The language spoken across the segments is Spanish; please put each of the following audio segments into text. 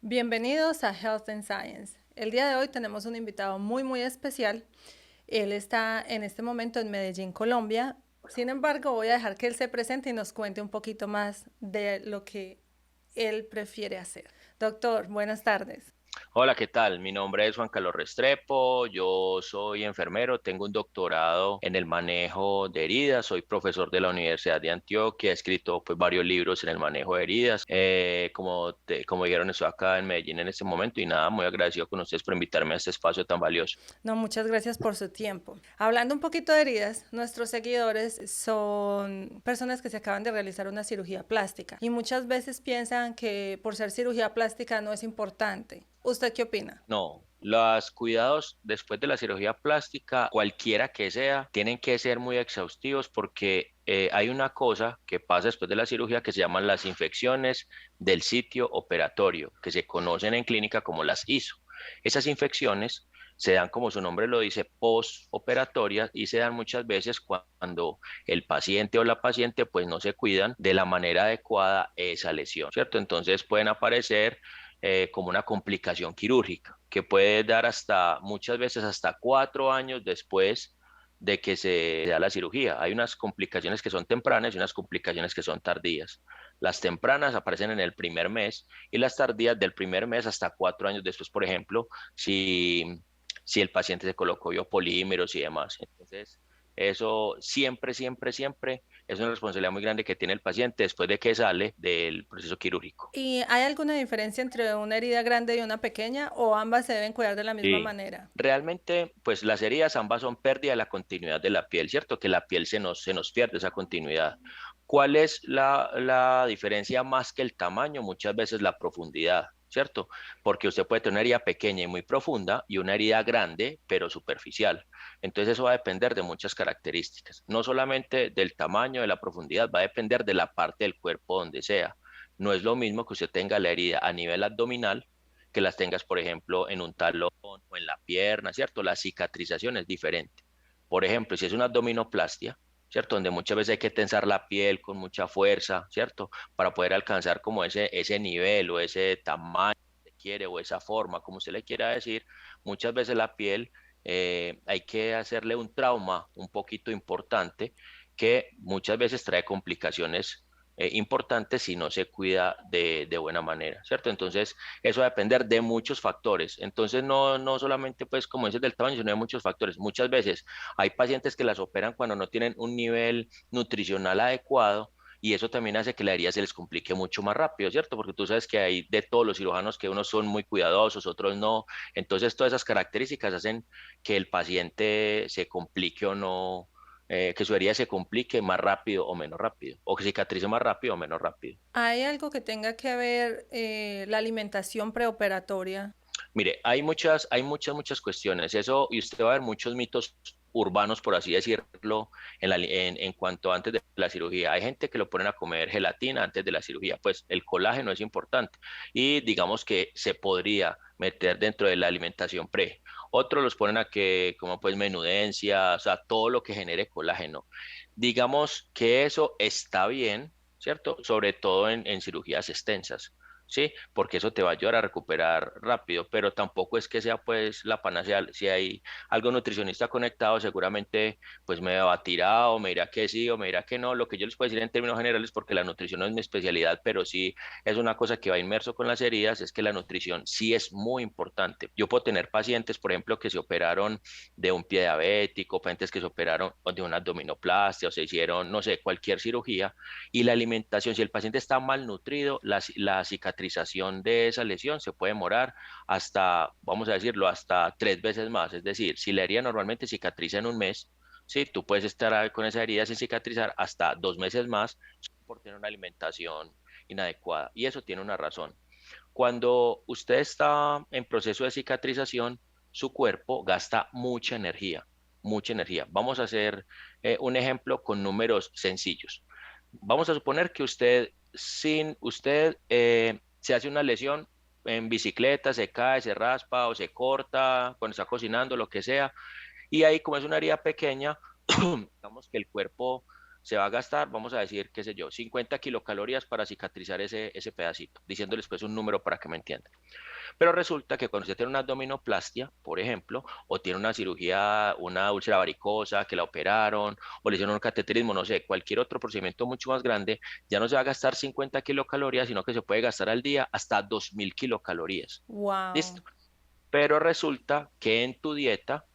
Bienvenidos a Health and Science. El día de hoy tenemos un invitado muy especial. Él está en este momento en Medellín, Colombia. Sin embargo, voy a dejar que él se presente y nos cuente un poquito más de lo que él prefiere hacer. Doctor, buenas tardes. Hola, ¿qué tal? Mi nombre es Juan Carlos Restrepo, yo soy enfermero, tengo un doctorado en el manejo de heridas, soy profesor de la Universidad de Antioquia, he escrito pues, varios libros en el manejo de heridas. Como dijeron, estoy acá en Medellín en este momento y nada, muy agradecido con ustedes por invitarme a este espacio tan valioso. No, muchas gracias por su tiempo. Hablando un poquito de heridas, nuestros seguidores son personas que se acaban de realizar una cirugía plástica y muchas veces piensan que por ser cirugía plástica no es importante. ¿Usted qué opina? No, los cuidados después de la cirugía plástica, cualquiera que sea, tienen que ser muy exhaustivos porque hay una cosa que pasa después de la cirugía que se llaman las infecciones del sitio operatorio, que se conocen en clínica como las ISO. Esas infecciones se dan, como su nombre lo dice, postoperatorias y se dan muchas veces cuando el paciente o la paciente pues no se cuidan de la manera adecuada esa lesión, ¿cierto? Entonces pueden aparecer como una complicación quirúrgica, que puede dar hasta muchas veces hasta 4 años después de que se da la cirugía. Hay unas complicaciones que son tempranas y unas complicaciones que son tardías. Las tempranas aparecen en el primer mes y las tardías del primer mes hasta 4 años después, por ejemplo, si el paciente se colocó biopolímeros y demás. Entonces, eso siempre es una responsabilidad muy grande que tiene el paciente después de que sale del proceso quirúrgico. ¿Y hay alguna diferencia entre una herida grande y una pequeña o ambas se deben cuidar de la misma Sí, manera? realmente, pues las heridas ambas son pérdida de la continuidad de la piel, ¿cierto? Que la piel se nos pierde esa continuidad. ¿Cuál es la diferencia más que el tamaño? Muchas veces la profundidad, ¿cierto? Porque usted puede tener una herida pequeña y muy profunda y una herida grande, pero superficial. Entonces eso va a depender de muchas características. No solamente del tamaño, de la profundidad, va a depender de la parte del cuerpo donde sea. No es lo mismo que usted tenga la herida a nivel abdominal que las tengas, por ejemplo, en un talón o en la pierna, ¿cierto? La cicatrización es diferente. Por ejemplo, si es una abdominoplastia, ¿cierto? Donde muchas veces hay que tensar la piel con mucha fuerza, ¿cierto? Para poder alcanzar como ese nivel o ese tamaño que quiere o esa forma, como usted le quiera decir, muchas veces la piel hay que hacerle un trauma un poquito importante que muchas veces trae complicaciones importantes si no se cuida de buena manera, ¿cierto? Entonces, eso va a depender de muchos factores. Entonces, no solamente, pues, como dices, del tamaño, sino de muchos factores. Muchas veces hay pacientes que las operan cuando no tienen un nivel nutricional adecuado. Y eso también hace que la herida se les complique mucho más rápido, ¿cierto? Porque tú sabes que hay de todos los cirujanos que unos son muy cuidadosos, otros no. Entonces, todas esas características hacen que el paciente se complique o no, que su herida se complique más rápido o menos rápido, o que cicatrice más rápido o menos rápido. ¿Hay algo que tenga que ver la alimentación preoperatoria? Mire, muchas cuestiones. Eso, y usted va a ver muchos mitos urbanos, por así decirlo, en cuanto antes de la cirugía. Hay gente que lo ponen a comer gelatina antes de la cirugía. Pues el colágeno es importante y digamos que se podría meter dentro de la alimentación pre. Otros los ponen a que, como pues menudencia, o sea, todo lo que genere colágeno. Digamos que eso está bien, ¿cierto? Sobre todo en cirugías extensas. Sí, porque eso te va a ayudar a recuperar rápido, pero tampoco es que sea pues la panacea. Si hay algo nutricionista conectado, seguramente pues me va a tirar o me dirá que sí o me dirá que no. Lo que yo les puedo decir en términos generales, porque la nutrición no es mi especialidad, pero sí es una cosa que va inmerso con las heridas, es que la nutrición sí es muy importante. Yo puedo tener pacientes, por ejemplo, que se operaron de un pie diabético, pacientes que se operaron de una abdominoplastia o se hicieron, no sé, cualquier cirugía y la alimentación, si el paciente está malnutrido, la cicatrización de esa lesión se puede demorar hasta, vamos a decirlo, hasta 3 veces más. Es decir, si la herida normalmente cicatriza en un mes, sí, tú puedes estar con esa herida sin cicatrizar hasta 2 meses más por tener una alimentación inadecuada. Y eso tiene una razón. Cuando usted está en proceso de cicatrización, su cuerpo gasta mucha energía, mucha energía. Vamos a hacer un ejemplo con números sencillos. Vamos a suponer que usted se hace una lesión en bicicleta, se cae, se raspa o se corta cuando está cocinando, lo que sea, y ahí como es una herida pequeña, digamos que el cuerpo se va a gastar, vamos a decir, qué sé yo, 50 kilocalorías para cicatrizar ese pedacito, diciéndoles pues un número para que me entiendan. Pero resulta que cuando usted tiene una abdominoplastia, por ejemplo, o tiene una cirugía, una úlcera varicosa que la operaron, o le hicieron un cateterismo, no sé, cualquier otro procedimiento mucho más grande, ya no se va a gastar 50 kilocalorías, sino que se puede gastar al día hasta 2000 kilocalorías. Wow. ¿Listo? Pero resulta que en tu dieta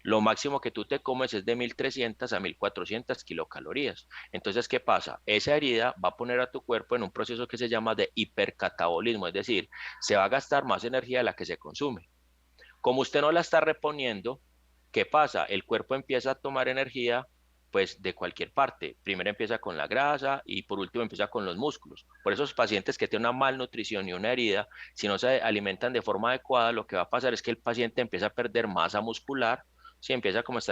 lo máximo que tú te comes es de 1300 a 1400 kilocalorías. Entonces, ¿qué pasa? Esa herida va a poner a tu cuerpo en un proceso que se llama de hipercatabolismo, es decir, se va a gastar más energía de la que se consume. Como usted no la está reponiendo, ¿qué pasa? El cuerpo empieza a tomar energía pues de cualquier parte. Primero empieza con la grasa y por último empieza con los músculos. Por esos pacientes que tienen una malnutrición y una herida, si no se alimentan de forma adecuada, lo que va a pasar es que el paciente empieza a perder masa muscular, si empieza como a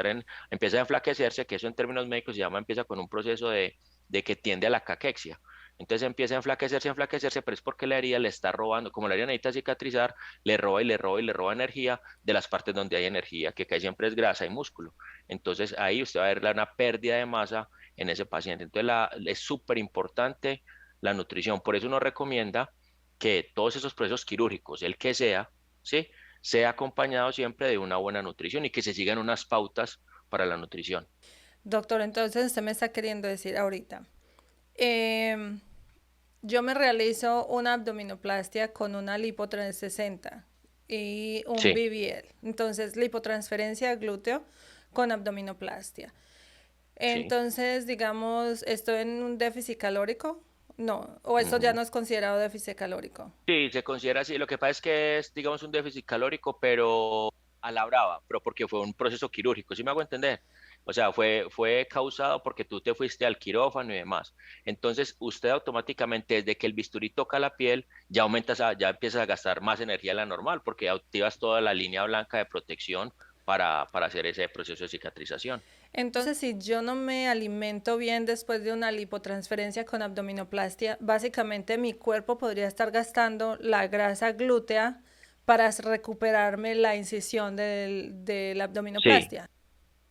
empieza a enflaquecerse, que eso en términos médicos se llama, empieza con un proceso de que tiende a la caquexia. Entonces empieza a enflaquecerse, pero es porque la herida le está robando, como la herida necesita cicatrizar, le roba y le roba y le roba energía de las partes donde hay energía, que casi siempre es grasa y músculo. Entonces ahí usted va a ver una pérdida de masa en ese paciente. Entonces es súper importante la nutrición. Por eso uno recomienda que todos esos procesos quirúrgicos, el que sea, ¿sí? Sea acompañado siempre de una buena nutrición y que se sigan unas pautas para la nutrición. Doctor, entonces usted me está queriendo decir ahorita. em, yo me realizo una abdominoplastia con una lipo 360 y un Sí, BBL. Entonces, lipotransferencia glúteo con abdominoplastia. sí. Entonces, digamos, ¿estoy en un déficit calórico? No, o eso ya Ujú. no es considerado déficit calórico. Sí, se considera así. Lo que pasa es que es, digamos, un déficit calórico, pero a la brava, pero porque fue un proceso quirúrgico, ¿sí me hago entender? O sea, fue causado porque tú te fuiste al quirófano y demás. Entonces, usted automáticamente, desde que el bisturí toca la piel, ya ya empiezas a gastar más energía de la normal, porque activas toda la línea blanca de protección para hacer ese proceso de cicatrización. Entonces, si yo no me alimento bien después de una lipotransferencia con abdominoplastia, básicamente mi cuerpo podría estar gastando la grasa glútea para recuperarme la incisión de la Sí. abdominoplastia.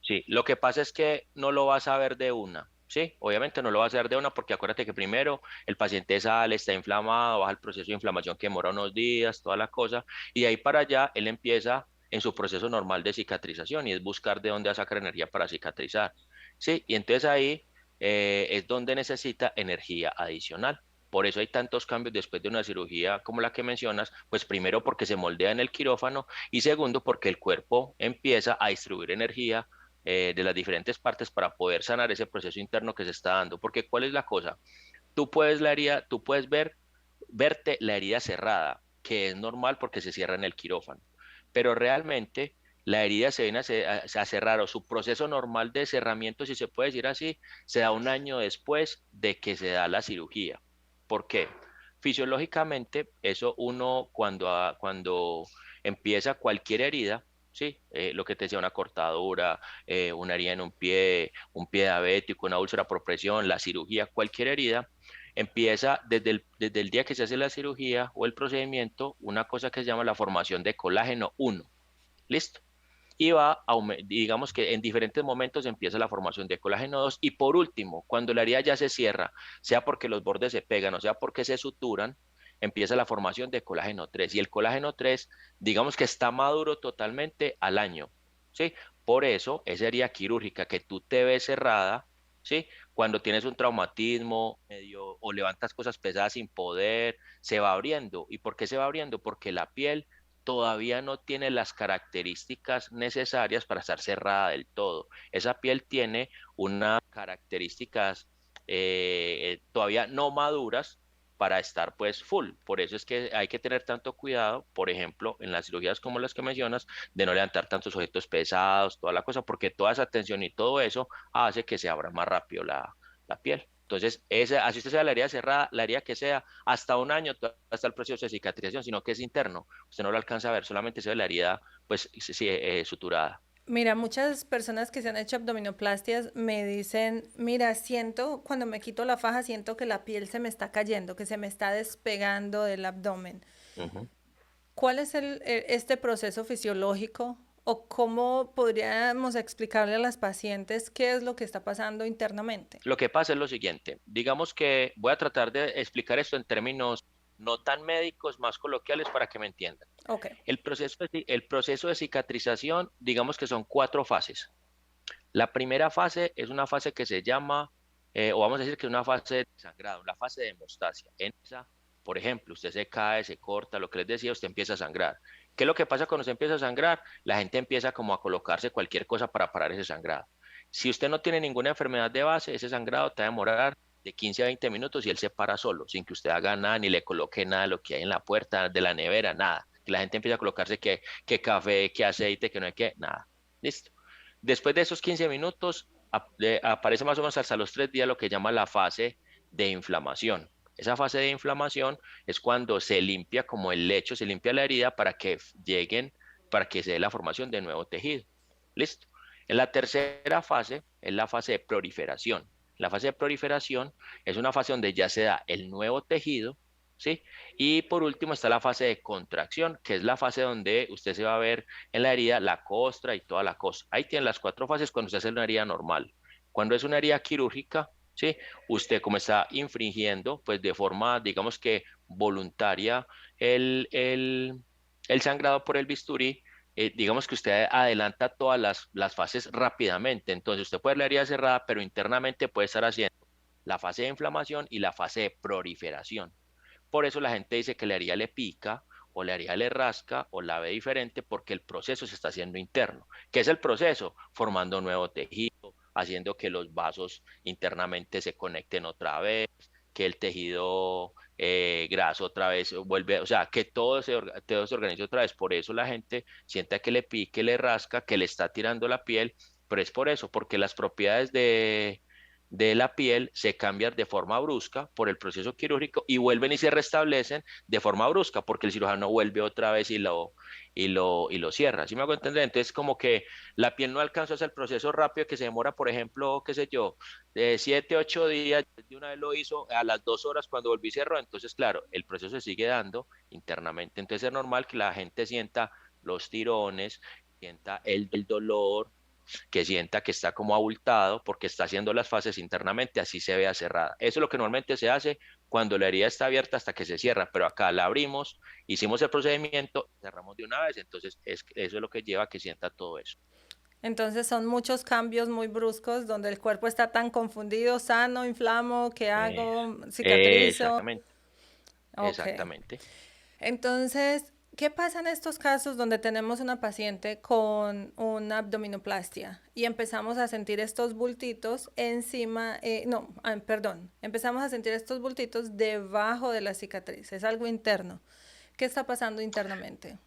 Sí, lo que pasa es que no lo vas a ver de una, ¿sí? Obviamente no lo vas a ver de una porque acuérdate que primero el paciente sale, está inflamado, baja el proceso de inflamación que demora unos días, toda la cosa, y de ahí para allá él empieza en su proceso normal de cicatrización y es buscar de dónde va a sacar energía para cicatrizar, ¿sí? Y entonces ahí es donde necesita energía adicional. Por eso hay tantos cambios después de una cirugía como la que mencionas, pues primero porque se moldea en el quirófano y segundo porque el cuerpo empieza a distribuir energía de las diferentes partes para poder sanar ese proceso interno que se está dando. Porque ¿cuál es la cosa? Tú puedes verte la herida cerrada, que es normal porque se cierra en el quirófano, pero realmente la herida se viene a cerrar o su proceso normal de cerramiento, si se puede decir así, se da un año después de que se da la cirugía. ¿Por qué? Fisiológicamente, eso uno cuando empieza cualquier herida, sí, lo que te decía, una cortadura, una herida en un pie diabético, una úlcera por presión, la cirugía, cualquier herida, empieza desde el día que se hace la cirugía o el procedimiento, una cosa que se llama la formación de colágeno 1. ¿Listo? Y digamos que en diferentes momentos empieza la formación de colágeno 2 y por último, cuando la herida ya se cierra, sea porque los bordes se pegan o sea porque se suturan, empieza la formación de colágeno 3 y el colágeno 3, digamos que está maduro totalmente al año, ¿sí? Por eso, esa herida quirúrgica que tú te ves cerrada, ¿sí? Cuando tienes un traumatismo medio o levantas cosas pesadas sin poder, se va abriendo. ¿Y por qué se va abriendo? Porque la piel todavía no tiene las características necesarias para estar cerrada del todo. Esa piel tiene unas características todavía no maduras para estar pues full. Por eso es que hay que tener tanto cuidado, por ejemplo, en las cirugías como las que mencionas, de no levantar tantos objetos pesados, toda la cosa, porque toda esa tensión y todo eso hace que se abra más rápido la piel. Entonces, así usted sea la herida cerrada, la herida que sea, hasta un año hasta el proceso de cicatrización, sino que es interno. Usted no lo alcanza a ver, solamente se ve la herida, pues, sí, suturada. Mira, muchas personas que se han hecho abdominoplastias me dicen, mira, siento, cuando me quito la faja, siento que la piel se me está cayendo, que se me está despegando del abdomen. Ujú. ¿Cuál es este proceso fisiológico o cómo podríamos explicarle a las pacientes qué es lo que está pasando internamente. Lo que pasa es lo siguiente, digamos que voy a tratar de explicar esto en términos no tan médicos, más coloquiales para que me entiendan. Ok, El proceso de cicatrización, digamos que son 4 fases. La primera fase es una fase que se llama, o vamos a decir que es una fase de sangrado, la fase de hemostasia. En esa, por ejemplo, usted se cae, se corta, lo que les decía, usted empieza a sangrar. ¿Qué es lo que pasa cuando se empieza a sangrar? La gente empieza como a colocarse cualquier cosa para parar ese sangrado. Si usted no tiene ninguna enfermedad de base, ese sangrado te va a demorar de 15 a 20 minutos y él se para solo, sin que usted haga nada, ni le coloque nada de lo que hay en la puerta de la nevera, nada. Que la gente empieza a colocarse que café, que aceite, que no hay que, nada. Listo. Después de esos 15 minutos, aparece más o menos hasta los 3 días lo que llama la fase de inflamación. Esa fase de inflamación es cuando se limpia como el lecho, se limpia la herida para que se dé la formación de nuevo tejido. Listo. En la tercera fase es la fase de proliferación. La fase de proliferación es una fase donde ya se da el nuevo tejido, ¿sí? Y por último está la fase de contracción, que es la fase donde usted se va a ver en la herida la costra y toda la cosa. Ahí tienen las 4 fases cuando se hace una herida normal. Cuando es una herida quirúrgica, ¿sí? Usted como está infringiendo, pues de forma, digamos que voluntaria, el sangrado por el bisturí, digamos que usted adelanta todas las fases rápidamente. Entonces usted puede ver la herida cerrada, pero internamente puede estar haciendo la fase de inflamación y la fase de proliferación. Por eso la gente dice que la herida le pica o la herida le rasca o la ve diferente porque el proceso se está haciendo interno. ¿Qué es el proceso? Formando nuevo tejido, haciendo que los vasos internamente se conecten otra vez, que el tejido graso otra vez vuelve, o sea, que todo se organice otra vez. Por eso la gente siente que le pique, le rasca, que le está tirando la piel, pero es por eso, porque las propiedades de la piel se cambian de forma brusca por el proceso quirúrgico y vuelven y se restablecen de forma brusca porque el cirujano vuelve otra vez y lo cierra. ¿Sí me hago entender? Entonces, como que la piel no alcanza a hacer el proceso rápido que se demora, por ejemplo, qué sé yo, de 7, 8 días, de una vez lo hizo a las 2 horas cuando volví y cerró. Entonces, claro, el proceso se sigue dando internamente. Entonces, es normal que la gente sienta los tirones, sienta el dolor, que sienta que está como abultado porque está haciendo las fases internamente, así se vea cerrada. Eso es lo que normalmente se hace cuando la herida está abierta hasta que se cierra, pero acá la abrimos, hicimos el procedimiento, cerramos de una vez, entonces eso es lo que lleva a que sienta todo eso. entonces son muchos cambios muy bruscos donde el cuerpo está tan confundido, sano, inflamo, ¿qué Eh, hago? Cicatrizo. exactamente, Ok. exactamente. Entonces, ¿qué pasa en estos casos donde tenemos una paciente con una abdominoplastia y empezamos a sentir estos bultitos encima, no, perdón, empezamos a sentir estos bultitos debajo de la cicatriz? Es algo interno. ¿Qué está pasando internamente?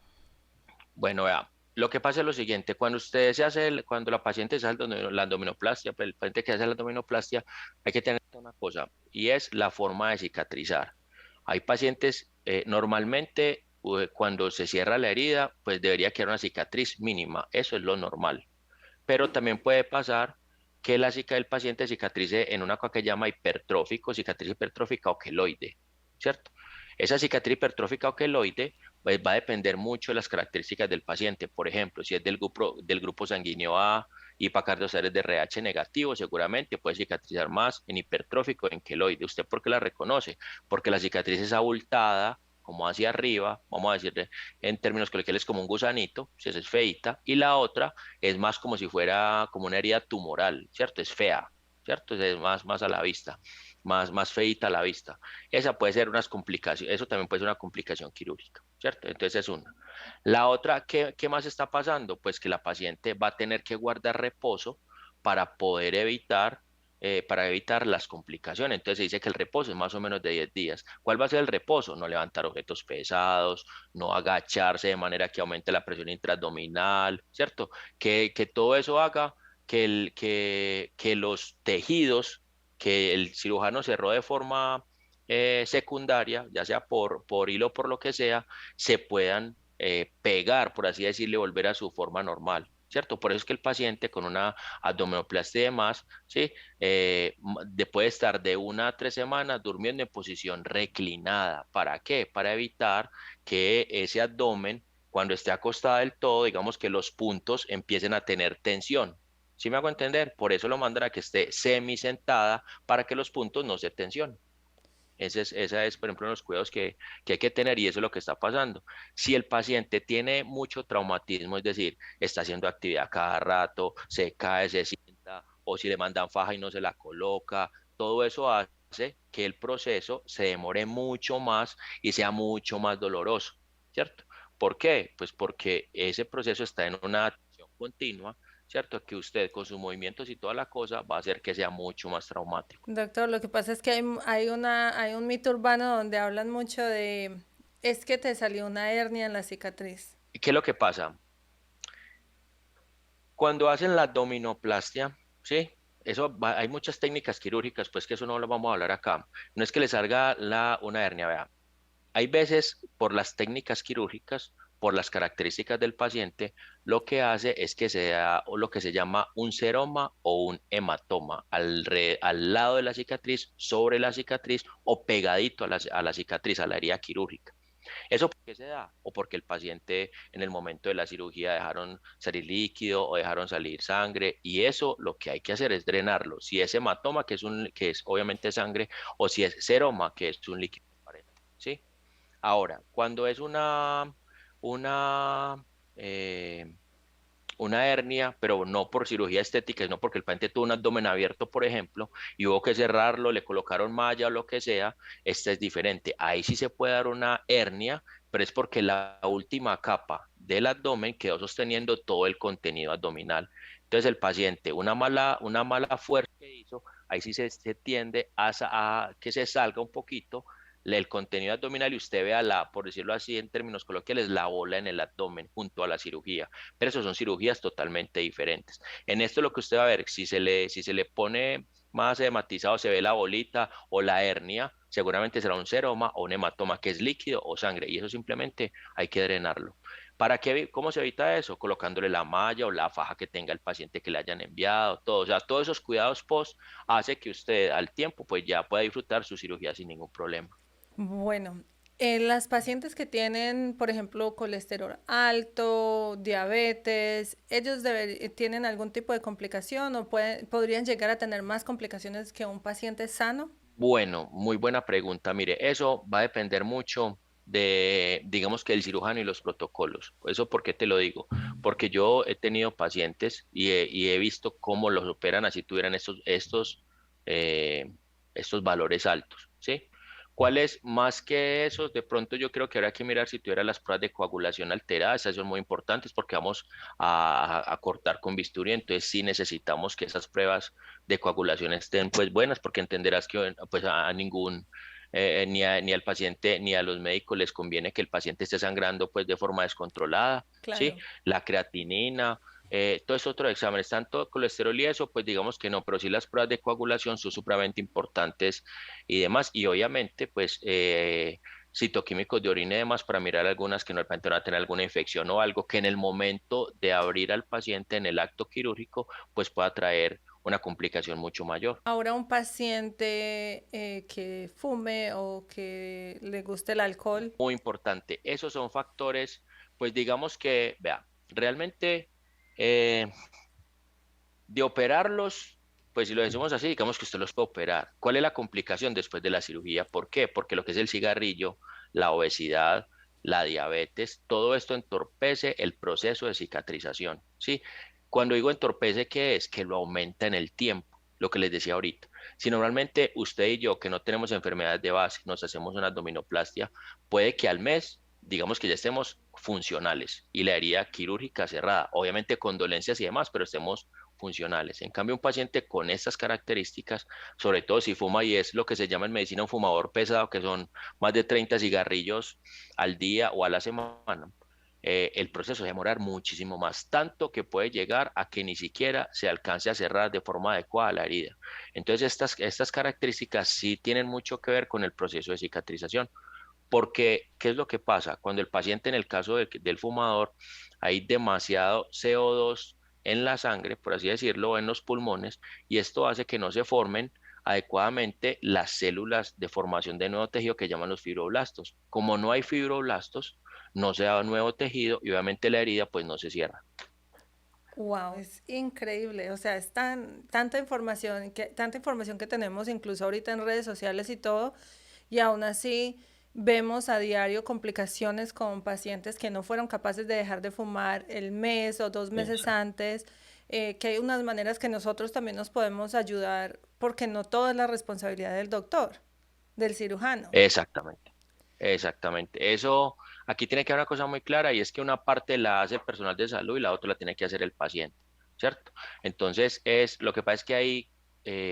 Bueno, vea, lo que pasa es lo siguiente, cuando usted se hace, cuando la paciente se hace la abdominoplastia, pues el paciente que hace la abdominoplastia, hay que tener una cosa, y es la forma de cicatrizar. Hay pacientes, normalmente, cuando se cierra la herida, pues debería quedar una cicatriz mínima, eso es lo normal. Pero también puede pasar que la cica del paciente cicatrice en una cosa que llama hipertrófico, cicatriz hipertrófica o queloide, ¿cierto? Esa cicatriz hipertrófica o queloide pues, va a depender mucho de las características del paciente. Por ejemplo, si es del grupo sanguíneo A y es de RH negativo, seguramente puede cicatrizar más en hipertrófico o en queloide. ¿Usted por qué la reconoce? Porque la cicatriz es abultada, como hacia arriba, vamos a decirle en términos coloquiales como un gusanito, si esa es feita, y la otra es más como si fuera como una herida tumoral, ¿cierto? Es fea, ¿cierto? Es más a la vista, más feita a la vista. Esa puede ser unas complicaciones, eso también puede ser una complicación quirúrgica, ¿cierto? Entonces es una. La otra, ¿qué más está pasando? Pues que la paciente va a tener que guardar reposo para poder evitar las complicaciones. Entonces se dice que el reposo es más o menos de 10 días. ¿Cuál va a ser el reposo? No levantar objetos pesados, no agacharse de manera que aumente la presión intraabdominal, ¿cierto? Que todo eso haga que los tejidos que el cirujano cerró de forma secundaria, ya sea por hilo o por lo que sea, se puedan pegar, por así decirlo, volver a su forma normal. ¿Cierto? Por eso es que el paciente con una abdominoplastia y demás, ¿sí? Puede estar de 1 a 3 semanas durmiendo en posición reclinada. ¿Para qué? Para evitar que ese abdomen cuando esté acostada del todo, digamos que los puntos empiecen a tener tensión. ¿Sí me hago entender? Por eso lo mandan a que esté semi-sentada para que los puntos no se tensionen. Esa es, por ejemplo, los cuidados que hay que tener y eso es lo que está pasando. Si el paciente tiene mucho traumatismo, es decir, está haciendo actividad cada rato, se cae, se sienta, o si le mandan faja y no se la coloca, todo eso hace que el proceso se demore mucho más y sea mucho más doloroso, ¿cierto? ¿Por qué? Pues porque ese proceso está en una acción continua, ¿cierto? Que usted con sus movimientos y toda la cosa va a hacer que sea mucho más traumático. Doctor, lo que pasa es que hay un mito urbano donde hablan mucho de, es que te salió una hernia en la cicatriz. ¿Y qué es lo que pasa? Cuando hacen la abdominoplastia, ¿sí? Hay muchas técnicas quirúrgicas, pues que eso no lo vamos a hablar acá. No es que le salga una hernia, vea. Hay veces, por las técnicas quirúrgicas, por las características del paciente, lo que hace es que se da lo que se llama un seroma o un hematoma al lado de la cicatriz, sobre la cicatriz o pegadito a la cicatriz, a la herida quirúrgica. ¿Eso por qué se da? O porque el paciente en el momento de la cirugía dejaron salir líquido o dejaron salir sangre y eso lo que hay que hacer es drenarlo. Si es hematoma, que es obviamente sangre, o si es seroma, que es un líquido transparente, ¿sí? Ahora, cuando es una, eh, una hernia, pero no por cirugía estética, sino porque el paciente tuvo un abdomen abierto, por ejemplo, y hubo que cerrarlo, le colocaron malla o lo que sea, esta es diferente. Ahí sí se puede dar una hernia, pero es porque la última capa del abdomen quedó sosteniendo todo el contenido abdominal. Entonces el paciente, una mala fuerza que hizo, ahí sí se tiende a que se salga un poquito el contenido abdominal y usted vea por decirlo así en términos coloquiales, la bola en el abdomen junto a la cirugía, pero eso son cirugías totalmente diferentes. En esto lo que usted va a ver, si se le pone más hematizado, se ve la bolita o la hernia, seguramente será un seroma o un hematoma que es líquido o sangre y eso simplemente hay que drenarlo. ¿Cómo se evita eso? Colocándole la malla o la faja que tenga el paciente que le hayan enviado, todo, o sea, todos esos cuidados post hace que usted al tiempo pues ya pueda disfrutar su cirugía sin ningún problema. Bueno, las pacientes que tienen, por ejemplo, colesterol alto, diabetes, ¿ellos tienen algún tipo de complicación o podrían llegar a tener más complicaciones que un paciente sano? Bueno, muy buena pregunta. Mire, eso va a depender mucho de, digamos que el cirujano y los protocolos. ¿Eso por qué te lo digo? Porque yo he tenido pacientes y he visto cómo los operan así tuvieran eh, estos valores altos, ¿sí? ¿Cuáles más que esos? De pronto yo creo que habrá que mirar si tuviera las pruebas de coagulación alteradas, esas son muy importantes porque vamos a cortar con bisturí, entonces sí necesitamos que esas pruebas de coagulación estén pues buenas, porque entenderás que pues a ningún, ni al paciente ni a los médicos les conviene que el paciente esté sangrando pues de forma descontrolada, ¿sí? Claro. La creatinina, todos estos otros exámenes, tanto colesterol y eso, pues digamos que no, pero sí las pruebas de coagulación son supremamente importantes y demás, y obviamente pues citoquímicos de orina y demás para mirar algunas que no el paciente no va a tener alguna infección o algo que en el momento de abrir al paciente en el acto quirúrgico pues pueda traer una complicación mucho mayor. Ahora un paciente que fume o que le guste el alcohol. Muy importante. Esos son factores, pues digamos que, vea, realmente eh, de operarlos, pues si lo decimos así, digamos que usted los puede operar. ¿Cuál es la complicación después de la cirugía? ¿Por qué? Porque lo que es el cigarrillo, la obesidad, la diabetes, todo esto entorpece el proceso de cicatrización, ¿sí? Cuando digo entorpece, ¿qué es? Que lo aumenta en el tiempo, lo que les decía ahorita. Si normalmente usted y yo, que no tenemos enfermedades de base, nos hacemos una abdominoplastia, puede que al mes, digamos que ya estemos funcionales y la herida quirúrgica cerrada, obviamente con dolencias y demás, pero estemos funcionales. En cambio, un paciente con estas características, sobre todo si fuma y es lo que se llama en medicina un fumador pesado, que son más de 30 cigarrillos al día o a la semana, el proceso va a demorar muchísimo más, tanto que puede llegar a que ni siquiera se alcance a cerrar de forma adecuada la herida. Entonces, estas características sí tienen mucho que ver con el proceso de cicatrización. Porque, ¿qué es lo que pasa? Cuando el paciente, en el caso del fumador, hay demasiado CO2 en la sangre, por así decirlo, o en los pulmones, y esto hace que no se formen adecuadamente las células de formación de nuevo tejido que llaman los fibroblastos. Como no hay fibroblastos, no se da nuevo tejido y obviamente la herida pues no se cierra. Wow, es increíble. O sea, es tanta información que tenemos, incluso ahorita en redes sociales y todo, y aún así vemos a diario complicaciones con pacientes que no fueron capaces de dejar de fumar el mes o 2 meses Exacto. antes, que hay unas maneras que nosotros también nos podemos ayudar, porque no todo es la responsabilidad del doctor, del cirujano. Exactamente. Exactamente. Eso, aquí tiene que haber una cosa muy clara y es que una parte la hace el personal de salud y la otra la tiene que hacer el paciente, ¿cierto? Entonces, lo que pasa es que hay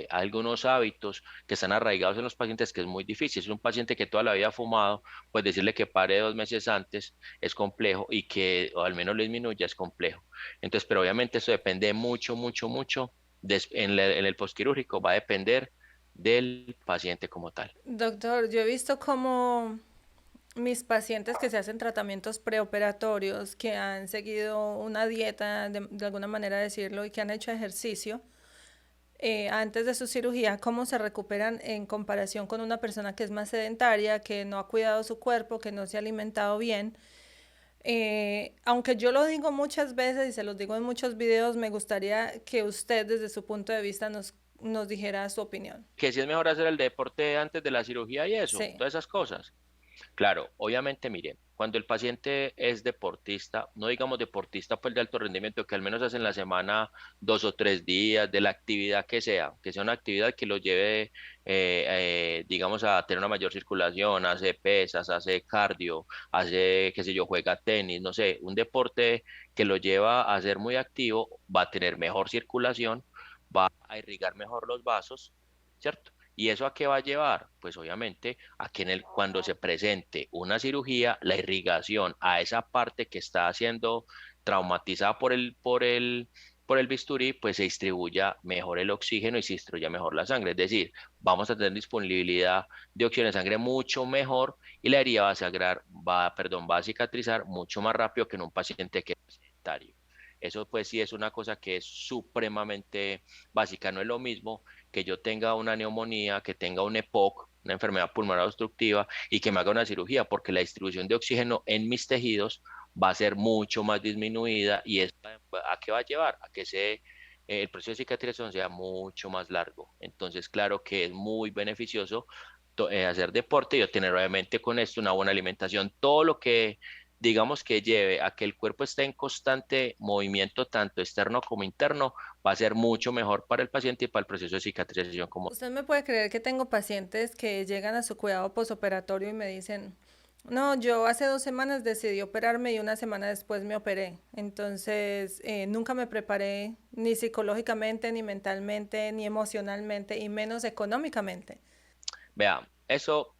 algunos hábitos que están arraigados en los pacientes que es muy difícil. Si es un paciente que toda la vida ha fumado, pues decirle que pare 2 meses antes es complejo y que o al menos lo disminuya es complejo. Entonces, pero obviamente eso depende mucho, mucho, mucho. En el postquirúrgico va a depender del paciente como tal. Doctor, yo he visto como mis pacientes que se hacen tratamientos preoperatorios, que han seguido una dieta, de alguna manera decirlo, y que han hecho ejercicio antes de su cirugía, cómo se recuperan en comparación con una persona que es más sedentaria, que no ha cuidado su cuerpo, que no se ha alimentado bien. Aunque yo lo digo muchas veces y se los digo en muchos videos, me gustaría que usted desde su punto de vista nos dijera su opinión. Que si es mejor hacer el deporte antes de la cirugía y eso, Sí. todas esas cosas. Claro, obviamente, mire, cuando el paciente es deportista, no digamos deportista pues de alto rendimiento, que al menos hace en la semana 2 o 3 días de la actividad que sea una actividad que lo lleve, digamos, a tener una mayor circulación, hace pesas, hace cardio, hace, qué sé yo, juega tenis, no sé, un deporte que lo lleva a ser muy activo, va a tener mejor circulación, va a irrigar mejor los vasos, ¿cierto? ¿Y eso a qué va a llevar? Pues obviamente a que cuando se presente una cirugía, la irrigación a esa parte que está siendo traumatizada por el bisturí, pues se distribuya mejor el oxígeno y se distribuya mejor la sangre. Es decir, vamos a tener disponibilidad de oxígeno en sangre mucho mejor y la herida va a cicatrizar mucho más rápido que en un paciente que es sedentario. Eso pues sí es una cosa que es supremamente básica, no es lo mismo que yo tenga una neumonía, que tenga un EPOC, una enfermedad pulmonar obstructiva, y que me haga una cirugía, porque la distribución de oxígeno en mis tejidos va a ser mucho más disminuida y ¿a qué va a llevar? A que el proceso de cicatrización sea mucho más largo. Entonces, claro que es muy beneficioso hacer deporte y obtener obviamente con esto una buena alimentación. Todo lo que digamos que lleve a que el cuerpo esté en constante movimiento, tanto externo como interno, va a ser mucho mejor para el paciente y para el proceso de cicatrización como. Usted me puede creer que tengo pacientes que llegan a su cuidado posoperatorio y me dicen, no, yo hace 2 semanas decidí operarme y una semana después me operé. Entonces, nunca me preparé ni psicológicamente, ni mentalmente, ni emocionalmente, y menos económicamente. Vea, eso,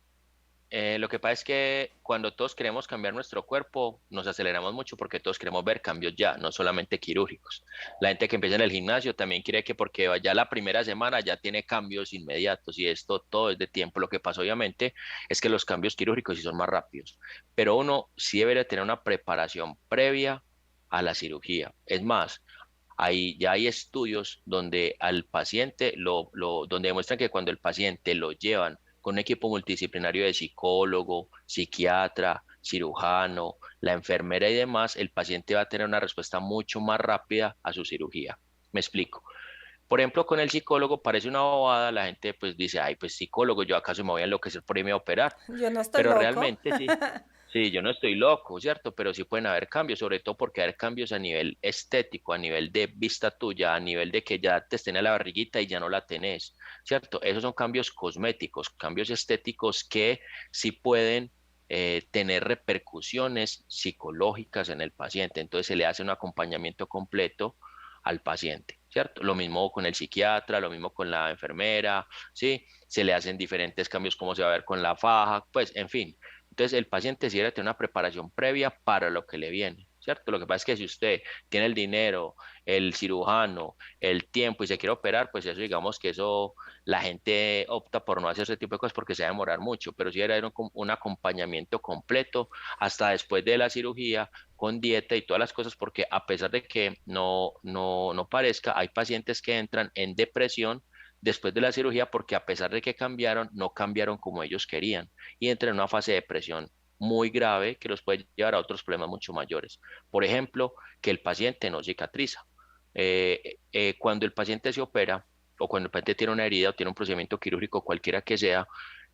lo que pasa es que cuando todos queremos cambiar nuestro cuerpo, nos aceleramos mucho porque todos queremos ver cambios ya, no solamente quirúrgicos. La gente que empieza en el gimnasio también quiere que porque ya la primera semana ya tiene cambios inmediatos y esto todo es de tiempo. Lo que pasa obviamente es que los cambios quirúrgicos sí son más rápidos, pero uno sí debería tener una preparación previa a la cirugía. Es más, ya hay estudios donde al paciente donde demuestran que cuando el paciente lo llevan con un equipo multidisciplinario de psicólogo, psiquiatra, cirujano, la enfermera y demás, el paciente va a tener una respuesta mucho más rápida a su cirugía. Me explico. Por ejemplo, con el psicólogo parece una bobada, la gente pues dice, ay, pues psicólogo, yo acaso me voy a enloquecer por irme a operar, Yo no estoy pero loco. realmente sí. Sí, yo no estoy loco, ¿cierto? Pero sí pueden haber cambios, sobre todo porque hay cambios a nivel estético, a nivel de vista tuya, a nivel de que ya te estén a la barriguita y ya no la tenés, ¿cierto? Esos son cambios cosméticos, cambios estéticos que sí pueden tener repercusiones psicológicas en el paciente. Entonces se le hace un acompañamiento completo al paciente, ¿cierto? Lo mismo con el psiquiatra, lo mismo con la enfermera, ¿sí? Se le hacen diferentes cambios, como se va a ver con la faja, pues, en fin. Entonces, el paciente sí debe tener una preparación previa para lo que le viene, ¿cierto? Lo que pasa es que si usted tiene el dinero, el cirujano, el tiempo y se quiere operar, pues eso, digamos que eso, la gente opta por no hacer ese tipo de cosas porque se va a demorar mucho, pero sí debe haber un acompañamiento completo hasta después de la cirugía, con dieta y todas las cosas, porque a pesar de que no parezca, hay pacientes que entran en depresión después de la cirugía porque a pesar de que cambiaron, no cambiaron como ellos querían y entran en una fase de depresión muy grave que los puede llevar a otros problemas mucho mayores. Por ejemplo, que el paciente no cicatriza. Cuando el paciente se opera o cuando el paciente tiene una herida o tiene un procedimiento quirúrgico, cualquiera que sea,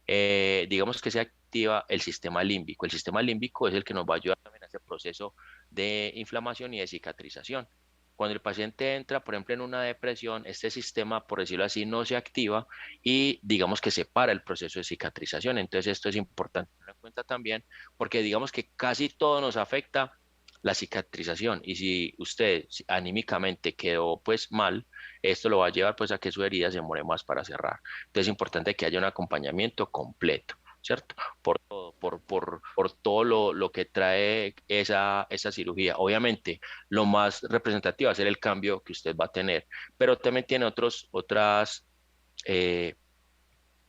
digamos que se activa el sistema límbico. El sistema límbico es el que nos va a ayudar también a ese proceso de inflamación y de cicatrización. Cuando el paciente entra, por ejemplo, en una depresión, este sistema, por decirlo así, no se activa y digamos que se para el proceso de cicatrización. Entonces, esto es importante tenerlo en cuenta también, porque digamos que casi todo nos afecta la cicatrización. Y si usted anímicamente quedó pues mal, esto lo va a llevar pues a que su herida se demore más para cerrar. Entonces, es importante que haya un acompañamiento completo. ¿Cierto? Por todo lo que trae esa cirugía. Obviamente, lo más representativo va a ser el cambio que usted va a tener, pero también tiene otras eh,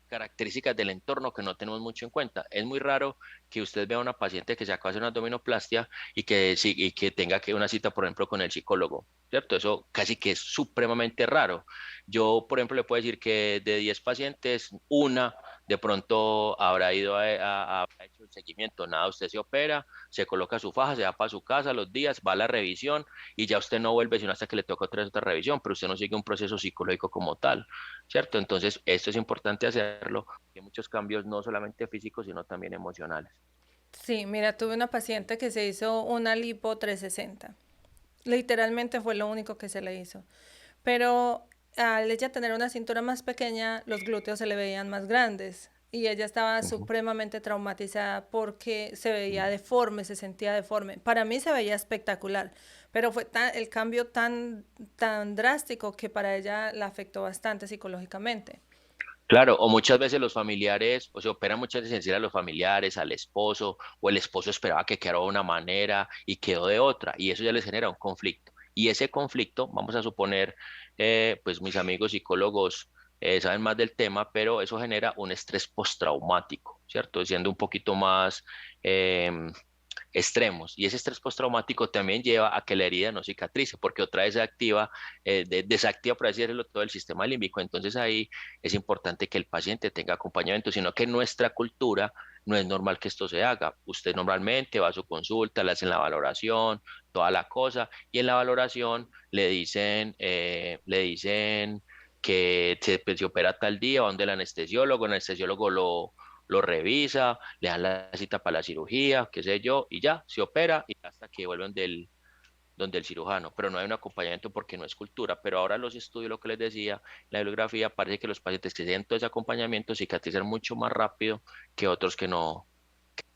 características del entorno que no tenemos mucho en cuenta. Es muy raro que usted vea a una paciente que se acaba de hacer una abdominoplastia y que tenga que una cita, por ejemplo, con el psicólogo, ¿cierto? Eso casi que es supremamente raro. Yo, por ejemplo, le puedo decir que de 10 pacientes, una de pronto habrá ido a hecho el seguimiento. Nada, usted se opera, se coloca su faja, se va para su casa los días, va a la revisión y ya usted no vuelve sino hasta que le toca otra revisión, pero usted no sigue un proceso psicológico como tal. ¿Cierto? Entonces, esto es importante hacerlo, porque hay muchos cambios no solamente físicos, sino también emocionales. Sí, mira, tuve una paciente que se hizo una lipo 360. Literalmente fue lo único que se le hizo. Pero al ella tener una cintura más pequeña, los glúteos se le veían más grandes. Y ella estaba Ujú. supremamente traumatizada porque se veía deforme, se sentía deforme. Para mí se veía espectacular, pero fue el cambio tan drástico que para ella la afectó bastante psicológicamente. Claro, o muchas veces los familiares, o se operan muchas veces encima a los familiares, al esposo, o el esposo esperaba que quedara de una manera y quedó de otra, y eso ya les genera un conflicto. Y ese conflicto, vamos a suponer, pues mis amigos psicólogos saben más del tema, pero eso genera un estrés postraumático, ¿cierto? Siendo un poquito más em, extremos. Y ese estrés postraumático también lleva a que la herida no cicatrice, porque otra vez se activa, desactiva, por así decirlo, todo el sistema límbico. Entonces ahí es importante que el paciente tenga acompañamiento, sino que en nuestra cultura no es normal que esto se haga. Usted normalmente va a su consulta, le hacen la valoración, toda la cosa, y en la valoración le dicen que se opera tal día, donde el anestesiólogo lo revisa, le dan la cita para la cirugía, qué sé yo, y ya, se opera y hasta que vuelven donde el cirujano, pero no hay un acompañamiento porque no es cultura. Pero ahora los estudios, lo que les decía, la bibliografía, parece que los pacientes que tienen todo ese acompañamiento cicatrizan mucho más rápido que otros que no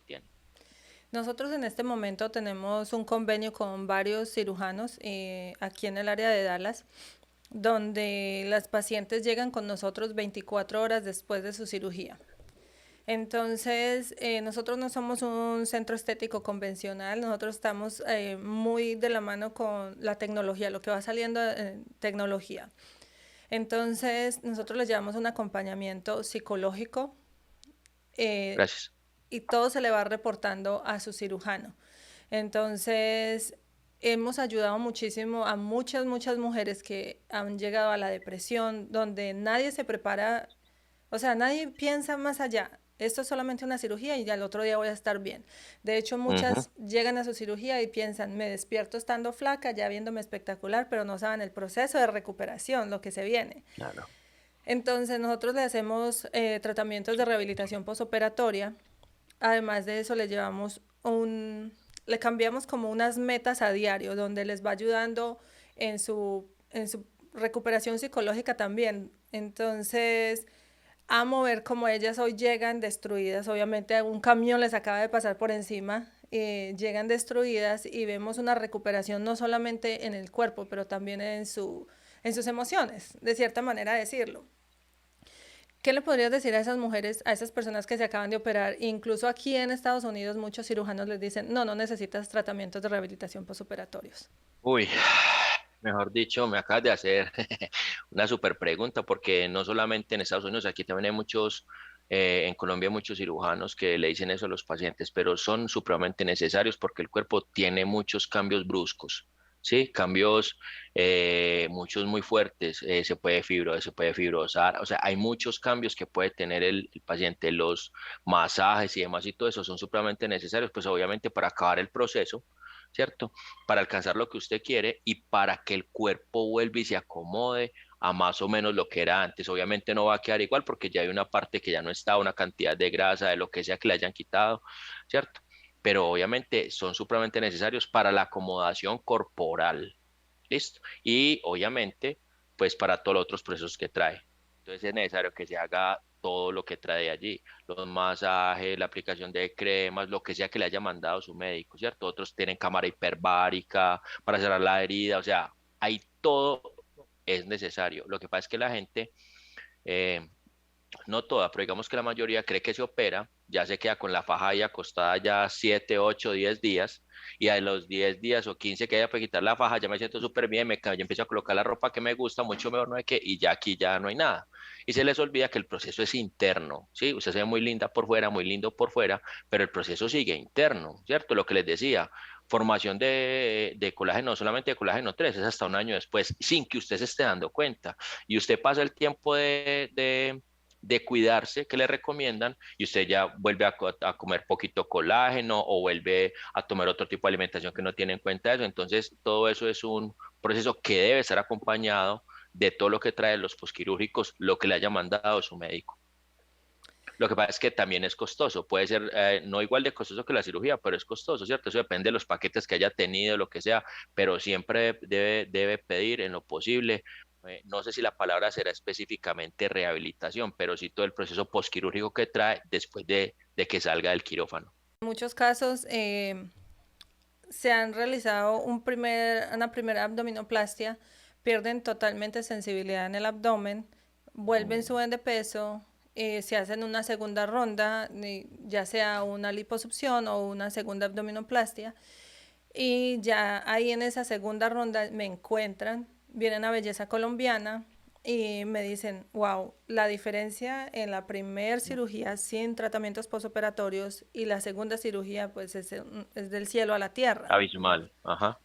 tienen. Nosotros en este momento tenemos un convenio con varios cirujanos aquí en el área de Dallas, donde las pacientes llegan con nosotros 24 horas después de su cirugía. Entonces, nosotros no somos un centro estético convencional, nosotros estamos muy de la mano con la tecnología, lo que va saliendo en tecnología. Entonces, nosotros les llevamos un acompañamiento psicológico eh, Gracias. y todo se le va reportando a su cirujano. Entonces, hemos ayudado muchísimo a muchas mujeres que han llegado a la depresión, donde nadie se prepara, o sea, nadie piensa más allá. Esto es solamente una cirugía y ya el otro día voy a estar bien. De hecho, Ujú. muchas llegan a su cirugía y piensan, me despierto estando flaca, ya viéndome espectacular, pero no saben el proceso de recuperación, lo que se viene. Claro. Entonces, nosotros le hacemos tratamientos de rehabilitación posoperatoria. Además de eso, le cambiamos como unas metas a diario, donde les va ayudando en su recuperación psicológica también. Entonces, amo ver cómo ellas hoy llegan destruidas. Obviamente, un camión les acaba de pasar por encima. Llegan destruidas y vemos una recuperación no solamente en el cuerpo, pero también en sus emociones, de cierta manera decirlo. ¿Qué le podrías decir a esas mujeres, a esas personas que se acaban de operar? Incluso aquí en Estados Unidos muchos cirujanos les dicen, no, no necesitas tratamientos de rehabilitación postoperatorios. Uy, mejor dicho, me acabas de hacer una super pregunta, porque no solamente en Estados Unidos, aquí también hay muchos, en Colombia hay muchos cirujanos que le dicen eso a los pacientes, pero son supremamente necesarios porque el cuerpo tiene muchos cambios bruscos. ¿sí? Cambios, muchos muy fuertes, se puede fibrosar, o sea, hay muchos cambios que puede tener el paciente, los masajes y demás y todo eso son supremamente necesarios, pues obviamente para acabar el proceso, ¿cierto? Para alcanzar lo que usted quiere y para que el cuerpo vuelva y se acomode a más o menos lo que era antes. Obviamente no va a quedar igual porque ya hay una parte que ya no está, una cantidad de grasa, de lo que sea que le hayan quitado, ¿cierto? Pero obviamente son supremamente necesarios para la acomodación corporal, ¿listo? Y obviamente, pues para todos los otros procesos que trae. Entonces es necesario que se haga todo lo que trae allí, los masajes, la aplicación de cremas, lo que sea que le haya mandado su médico, ¿cierto? Otros tienen cámara hiperbárica para cerrar la herida, o sea, hay todo es necesario. Lo que pasa es que la gente eh, no toda, pero digamos que la mayoría cree que se opera, ya se queda con la faja ahí acostada ya 7, 8, 10 días, y a los 10 días o 15 que haya para quitar la faja, ya me siento súper bien, ya empiezo a colocar la ropa que me gusta, mucho mejor no hay que, y ya aquí ya no hay nada. Y se les olvida que el proceso es interno, ¿sí? Usted se ve muy linda por fuera, muy lindo por fuera, pero el proceso sigue interno, ¿cierto? Lo que les decía, formación de colágeno, no solamente de colágeno 3 es hasta un año después, sin que usted se esté dando cuenta. Y usted pasa el tiempo de cuidarse que le recomiendan y usted ya vuelve a comer poquito colágeno o vuelve a tomar otro tipo de alimentación que no tiene en cuenta eso. Entonces, todo eso es un proceso que debe estar acompañado de todo lo que trae los posquirúrgicos, lo que le haya mandado su médico. Lo que pasa es que también es costoso, puede ser no igual de costoso que la cirugía, pero es costoso, ¿cierto? Eso depende de los paquetes que haya tenido, lo que sea, pero siempre debe pedir en lo posible. No sé si la palabra será específicamente rehabilitación, pero sí todo el proceso posquirúrgico que trae después de que salga del quirófano. En muchos casos se han realizado una primera abdominoplastia, pierden totalmente sensibilidad en el abdomen, vuelven, suben de peso, se hacen una segunda ronda, ya sea una liposucción o una segunda abdominoplastia, y ya ahí en esa segunda ronda me encuentran, vienen a Belleza Colombiana y me dicen, wow, la diferencia en la primera cirugía sin tratamientos postoperatorios y la segunda cirugía pues es del cielo a la tierra. Abismal, ajá.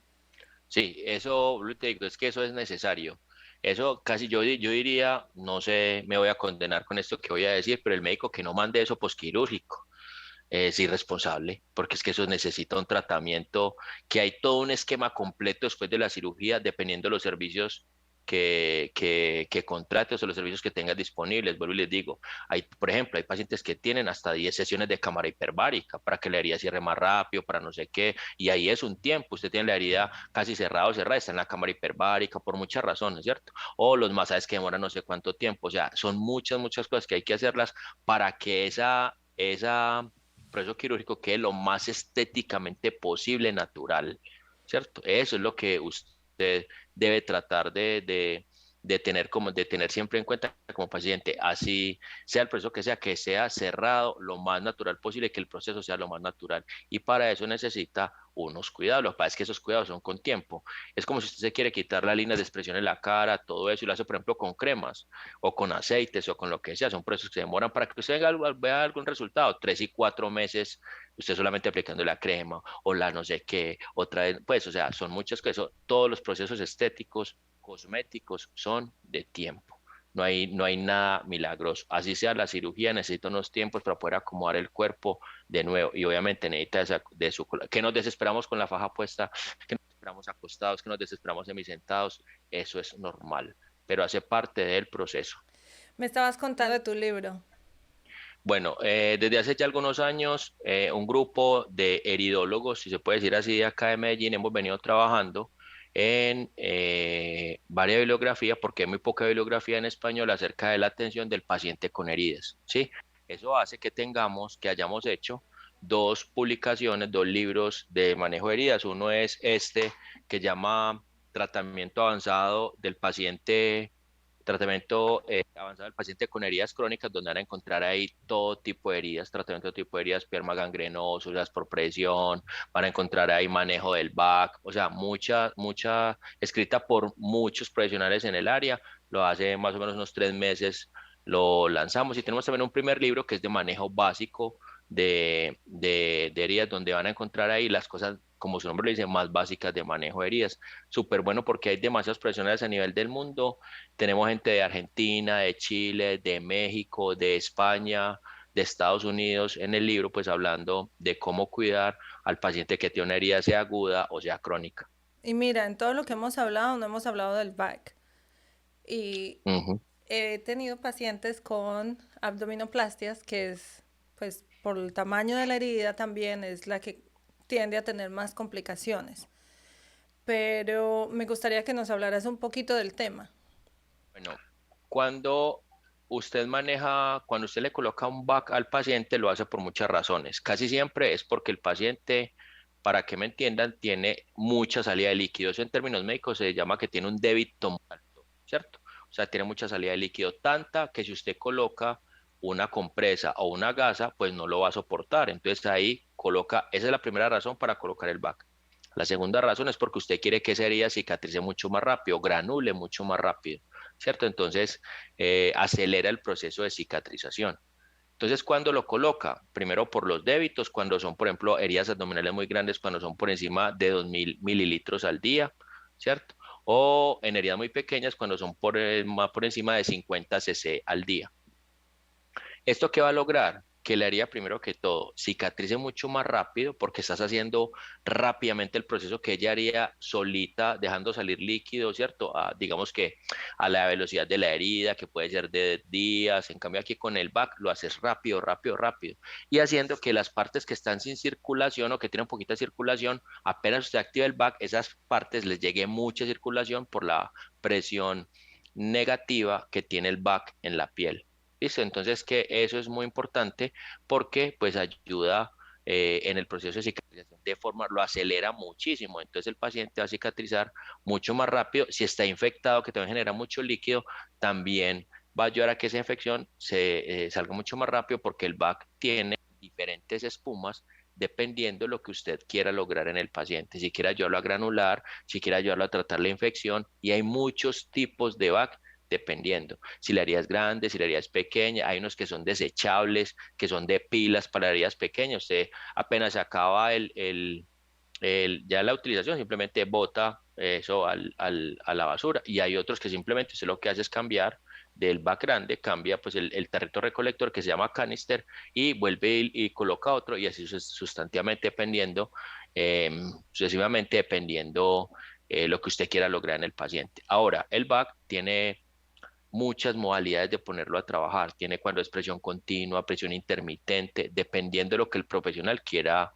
Sí, eso, lo que te digo, es que eso es necesario. Eso casi yo diría, no sé, me voy a condenar con esto que voy a decir, pero el médico que no mande eso posquirúrgico es irresponsable, porque es que eso necesita un tratamiento, que hay todo un esquema completo después de la cirugía, dependiendo de los servicios que contrates o los servicios que tengas disponibles. Vuelvo y les digo, hay, por ejemplo, hay pacientes que tienen hasta 10 sesiones de cámara hiperbárica para que la herida cierre más rápido, para no sé qué, y ahí es un tiempo, usted tiene la herida casi cerrada o cerrada, está en la cámara hiperbárica por muchas razones, ¿cierto? O los masajes que demoran no sé cuánto tiempo, o sea, son muchas cosas que hay que hacerlas para que esa proceso quirúrgico quede lo más estéticamente posible, natural, ¿cierto? Eso es lo que usted debe tratar de tener siempre en cuenta como paciente, así sea el proceso que sea cerrado lo más natural posible, que el proceso sea lo más natural. Y para eso necesita unos cuidados. Lo que pasa es que esos cuidados son con tiempo. Es como si usted se quiere quitar las líneas de expresión en la cara, todo eso, y lo hace, por ejemplo, con cremas o con aceites o con lo que sea. Son procesos que se demoran para que usted vea algún resultado. 3 y 4 meses usted solamente aplicando la crema o la no sé qué, otra vez, pues, o sea, son muchas cosas. Todos los procesos estéticos, cosméticos, son de tiempo. No hay nada milagroso. Así sea la cirugía, necesita unos tiempos para poder acomodar el cuerpo de nuevo. Y obviamente necesita que nos desesperamos con la faja puesta, que nos desesperamos acostados, que nos desesperamos semisentados. Eso es normal, pero hace parte del proceso. Me estabas contando de tu libro. Bueno, desde hace ya algunos años, un grupo de eridólogos, si se puede decir así, de acá de Medellín, hemos venido trabajando en varias bibliografías, porque hay muy poca bibliografía en español acerca de la atención del paciente con heridas, ¿sí? Eso hace que hayamos hecho dos publicaciones, dos libros de manejo de heridas. Uno es este que llama Tratamiento avanzado del paciente tratamiento avanzado del paciente con heridas crónicas, donde van a encontrar ahí todo tipo de heridas, tratamiento de tipo de heridas, pierma gangrenoso, heridas por presión, van a encontrar ahí manejo del back, o sea, mucha, escrita por muchos profesionales en el área, lo hace más o menos unos 3 meses, lo lanzamos y tenemos también un primer libro que es de manejo básico de heridas, donde van a encontrar ahí las cosas, como su nombre lo dice, más básicas de manejo de heridas. Súper bueno porque hay demasiados profesionales a nivel del mundo. Tenemos gente de Argentina, de Chile, de México, de España, de Estados Unidos en el libro, pues hablando de cómo cuidar al paciente que tiene una herida, sea aguda o sea crónica. Y mira, en todo lo que hemos hablado, no hemos hablado del back. Y Ujú. he tenido pacientes con abdominoplastias, que es, pues, por el tamaño de la herida también es la que tiende a tener más complicaciones. Pero me gustaría que nos hablaras un poquito del tema. Bueno, cuando cuando usted le coloca un back al paciente, lo hace por muchas razones. Casi siempre es porque el paciente, para que me entiendan, tiene mucha salida de líquido. Eso en términos médicos se llama que tiene un débito muy alto, ¿cierto? O sea, tiene mucha salida de líquido, tanta que si usted coloca una compresa o una gasa, pues no lo va a soportar. Entonces ahí coloca, esa es la primera razón para colocar el back. La segunda razón es porque usted quiere que esa herida cicatrice mucho más rápido, granule mucho más rápido. ¿Cierto? Entonces, acelera el proceso de cicatrización. Entonces, cuando lo coloca, primero por los débitos, cuando son, por ejemplo, heridas abdominales muy grandes, cuando son por encima de 2000 mililitros al día, ¿cierto? O en heridas muy pequeñas, cuando son más por encima de 50 cc al día. ¿Esto qué va a lograr? Que le haría primero que todo cicatrice mucho más rápido porque estás haciendo rápidamente el proceso que ella haría solita, dejando salir líquido, ¿cierto? Digamos que a la velocidad de la herida, que puede ser de días. En cambio aquí con el back lo haces rápido, rápido, rápido. Y haciendo que las partes que están sin circulación o que tienen poquita circulación, apenas usted activa el back, esas partes les llegue mucha circulación por la presión negativa que tiene el back en la piel. ¿Listo? Entonces que eso es muy importante porque pues ayuda en el proceso de cicatrización de forma, lo acelera muchísimo. Entonces el paciente va a cicatrizar mucho más rápido. Si está infectado, que también genera mucho líquido, también va a ayudar a que esa infección salga mucho más rápido porque el BAC tiene diferentes espumas dependiendo de lo que usted quiera lograr en el paciente. Si quiere ayudarlo a granular, si quiere ayudarlo a tratar la infección, y hay muchos tipos de BAC dependiendo. Si la herida es grande, si la herida es pequeña, hay unos que son desechables, que son de pilas para heridas pequeñas. Usted apenas se acaba ya la utilización, simplemente bota eso a la basura. Y hay otros que simplemente usted lo que hace es cambiar del back grande, cambia pues el tarrito recolector que se llama canister y vuelve y coloca otro y así sustantivamente dependiendo, sucesivamente dependiendo lo que usted quiera lograr en el paciente. Ahora, el back tiene muchas modalidades de ponerlo a trabajar. Tiene cuando es presión continua, presión intermitente, dependiendo de lo que el profesional quiera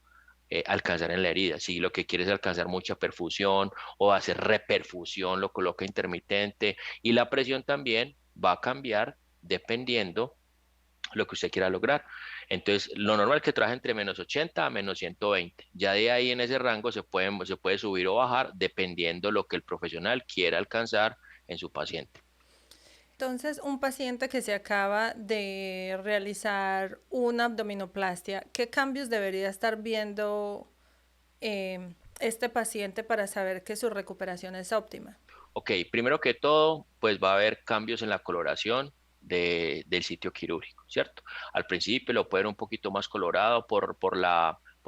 alcanzar en la herida. Si lo que quiere es alcanzar mucha perfusión o hacer reperfusión, lo coloca intermitente. Y la presión también va a cambiar dependiendo lo que usted quiera lograr. Entonces, lo normal es que trabaje entre -80 a -120. Ya de ahí en ese rango se puede subir o bajar dependiendo lo que el profesional quiera alcanzar en su paciente. Entonces, un paciente que se acaba de realizar una abdominoplastia, ¿qué cambios debería estar viendo este paciente para saber que su recuperación es óptima? Ok, primero que todo, pues va a haber cambios en la coloración del sitio quirúrgico, ¿cierto? Al principio lo puede ver un poquito más colorado por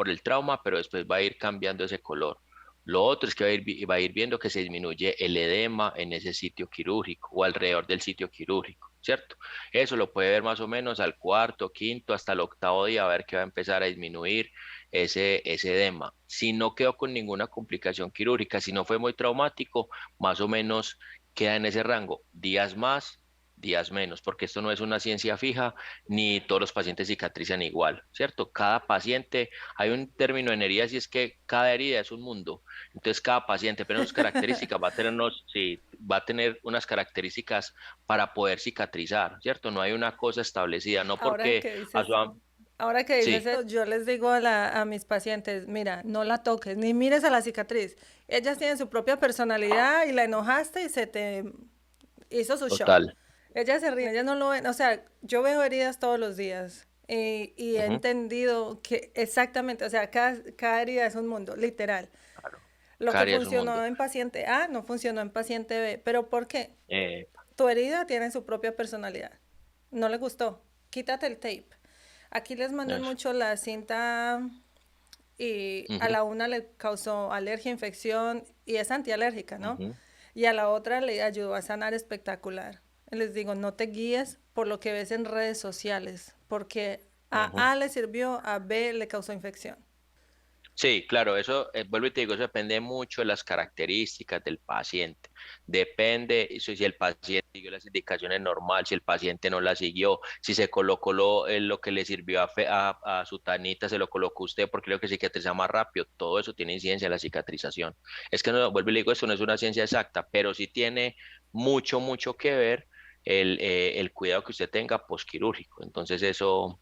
el trauma, pero después va a ir cambiando ese color. Lo otro es que va a ir viendo que se disminuye el edema en ese sitio quirúrgico o alrededor del sitio quirúrgico, ¿cierto? Eso lo puede ver más o menos al cuarto, quinto, hasta el octavo día, a ver que va a empezar a disminuir ese edema. Si no quedó con ninguna complicación quirúrgica, si no fue muy traumático, más o menos queda en ese rango, días más, días menos, porque esto no es una ciencia fija, ni todos los pacientes cicatrizan igual, ¿cierto? Cada paciente, hay un término en heridas y es que cada herida es un mundo, entonces cada paciente tiene sus características, sí, va a tener unas características para poder cicatrizar, ¿cierto? No hay una cosa establecida, no Ahora porque que a dices, su... ahora que dices Sí, eso, yo les digo a mis pacientes, mira, no la toques, ni mires a la cicatriz. Ellas tienen su propia personalidad y la enojaste y se te hizo su show. total. Ellas se ríen, ellas no lo ven, o sea, yo veo heridas todos los días y he Ujú, entendido que exactamente, o sea, cada herida es un mundo, literal. claro. Lo Cada que herida es un funcionó mundo. en paciente A no funcionó en paciente B, pero ¿por qué? Eh, Tu herida tiene su propia personalidad. No le gustó. Quítate el tape. Aquí les mandan eso. mucho la cinta y a Ujú, la una le causó alergia, infección y es antialérgica, ¿no? ujú, Y a la otra le ayudó a sanar espectacular. Les digo, no te guíes por lo que ves en redes sociales, porque ujú. a le sirvió, a B le causó infección. Sí, claro, eso, vuelvo y te digo, eso depende mucho de las características del paciente. Depende si el paciente siguió las indicaciones normal, si el paciente no las siguió, si se colocó lo que le sirvió a su tanita, se lo colocó usted porque creo que cicatriza más rápido. Todo eso tiene incidencia en la cicatrización. Es que no, vuelvo y le digo, esto no es una ciencia exacta, pero sí tiene mucho, mucho que ver el cuidado que usted tenga posquirúrgico. Entonces eso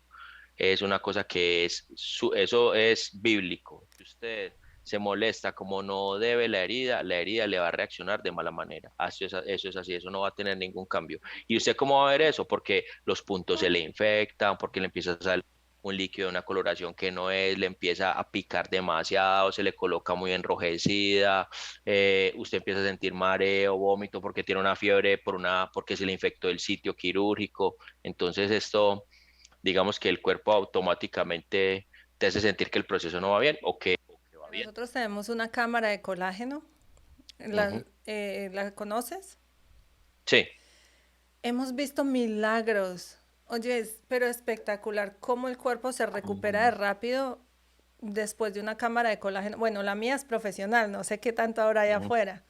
es una cosa que eso es bíblico. Si usted se molesta como no debe la herida le va a reaccionar de mala manera. Eso es así, eso no va a tener ningún cambio. ¿Y usted cómo va a ver eso? Porque los puntos se le infectan, porque le empieza a salir un líquido de una coloración que no es, le empieza a picar demasiado, se le coloca muy enrojecida, usted empieza a sentir mareo, vómito porque tiene una fiebre porque se le infectó el sitio quirúrgico. Entonces esto digamos que el cuerpo automáticamente te hace sentir que el proceso no va bien o que va bien. Nosotros tenemos una cámara de colágeno. Ujú. ¿La conoces? Sí, Hemos visto milagros. Oye, pero espectacular cómo el cuerpo se recupera de rápido después de una cámara de colágeno. Bueno, la mía es profesional, no sé qué tanto habrá allá ujú. afuera.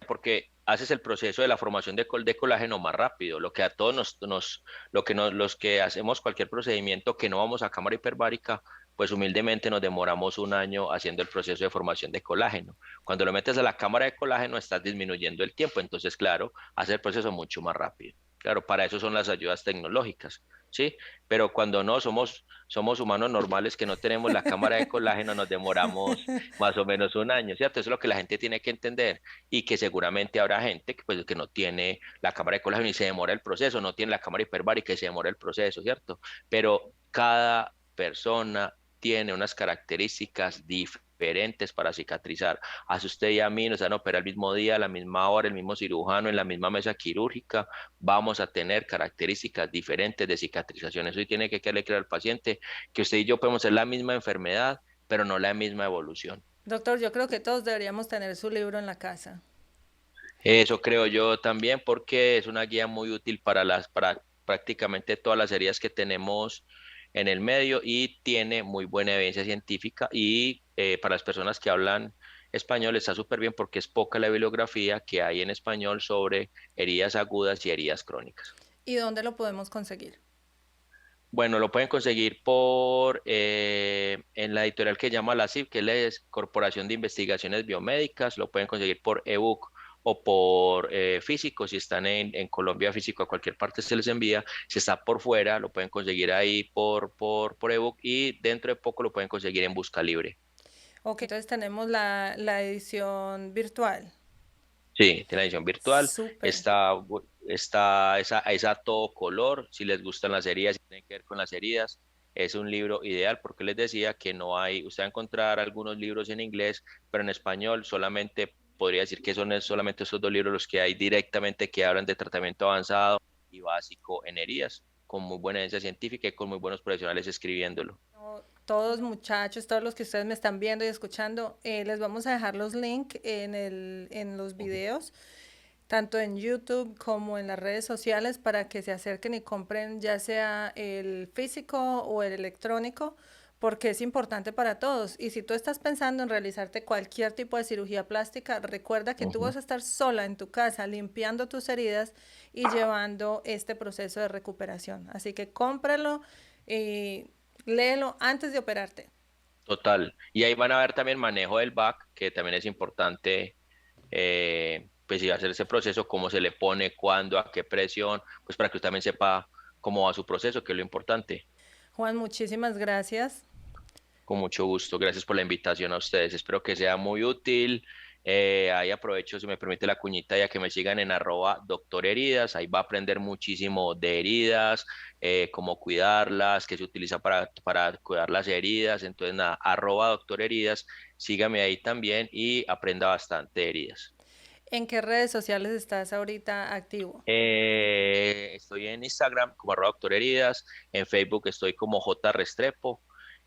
Porque haces el proceso de la formación de colágeno más rápido, lo que a todos los que hacemos cualquier procedimiento que no vamos a cámara hiperbárica, pues humildemente nos demoramos un año haciendo el proceso de formación de colágeno. Cuando lo metes a la cámara de colágeno, estás disminuyendo el tiempo, entonces, claro, hace el proceso mucho más rápido. Claro, para eso son las ayudas tecnológicas, ¿sí? Pero cuando no somos humanos normales que no tenemos la cámara de colágeno, nos demoramos más o menos un año, ¿cierto? Eso es lo que la gente tiene que entender y que seguramente habrá gente que, pues, que no tiene la cámara de colágeno y se demora el proceso, no tiene la cámara hiperbárica y se demora el proceso, ¿cierto? Pero cada persona tiene unas características diferentes para cicatrizar. Hace usted y a mí nos van a operar el mismo día, a la misma hora, el mismo cirujano, en la misma mesa quirúrgica, vamos a tener características diferentes de cicatrización. Eso sí tiene que quedarle claro al paciente que usted y yo podemos ser la misma enfermedad, pero no la misma evolución. Doctor, yo creo que todos deberíamos tener su libro en la casa. Eso creo yo también porque es una guía muy útil para prácticamente todas las heridas que tenemos en el medio y tiene muy buena evidencia científica y para las personas que hablan español está súper bien porque es poca la bibliografía que hay en español sobre heridas agudas y heridas crónicas. ¿Y dónde lo podemos conseguir? Bueno, lo pueden conseguir en la editorial que llama la CIB, que es la Corporación de Investigaciones Biomédicas, lo pueden conseguir por ebook o por físico, si están en Colombia físico, a cualquier parte se les envía, si está por fuera, lo pueden conseguir ahí por ebook y dentro de poco lo pueden conseguir en Busca Libre. Ok, entonces tenemos la edición virtual. Sí, tiene edición virtual, Súper. está esa a todo color, si les gustan las heridas, si tienen que ver con las heridas, es un libro ideal porque les decía que no hay, usted va a encontrar algunos libros en inglés, pero en español solamente podría decir que son solamente esos dos libros los que hay directamente que hablan de tratamiento avanzado y básico en heridas, con muy buena evidencia científica y con muy buenos profesionales escribiéndolo. No, todos muchachos, todos los que ustedes me están viendo y escuchando, les vamos a dejar los links en los Ujú. videos, tanto en YouTube como en las redes sociales, para que se acerquen y compren ya sea el físico o el electrónico, porque es importante para todos. Y si tú estás pensando en realizarte cualquier tipo de cirugía plástica, recuerda que tú Ujú. vas a estar sola en tu casa limpiando tus heridas y llevando este proceso de recuperación. Así que cómpralo y léelo antes de operarte. Total. Y ahí van a ver también manejo del back, que también es importante, pues si va a hacer ese proceso, cómo se le pone, cuándo, a qué presión, pues para que usted también sepa cómo va su proceso, que es lo importante. Juan, muchísimas gracias. Con mucho gusto. Gracias por la invitación a ustedes. Espero que sea muy útil. Ahí aprovecho, si me permite la cuñita, ya que me sigan en @doctor heridas. Ahí va a aprender muchísimo de heridas, cómo cuidarlas, qué se utiliza para cuidar las heridas. Entonces, nada, @doctor heridas. Sígame ahí también y aprenda bastante de heridas. ¿En qué redes sociales estás ahorita activo? Estoy en Instagram como @doctor heridas. En Facebook estoy como J Restrepo.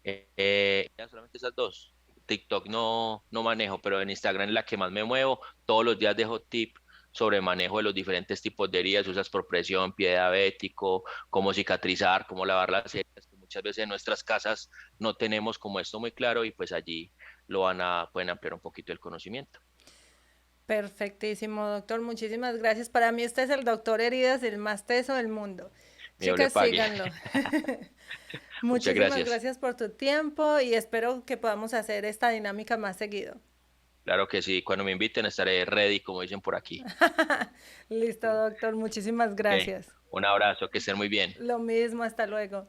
Ya solamente esas dos. TikTok no manejo, pero en Instagram es la que más me muevo. Todos los días dejo tip sobre manejo de los diferentes tipos de heridas, usas por presión, pie diabético, cómo cicatrizar, cómo lavar las heridas, que muchas veces en nuestras casas no tenemos como esto muy claro y pues allí pueden ampliar un poquito el conocimiento. Perfectísimo, doctor. Muchísimas gracias. Para mí este es el doctor Heridas, el más teso del mundo. Dios le Chicas, pague. síganlo. Muchas Muchísimas gracias. gracias por tu tiempo y espero que podamos hacer esta dinámica más seguido. Claro que sí, cuando me inviten estaré ready, como dicen por aquí. Listo, doctor. Muchísimas Ok, gracias. un abrazo, que estén muy bien. Lo mismo, hasta luego.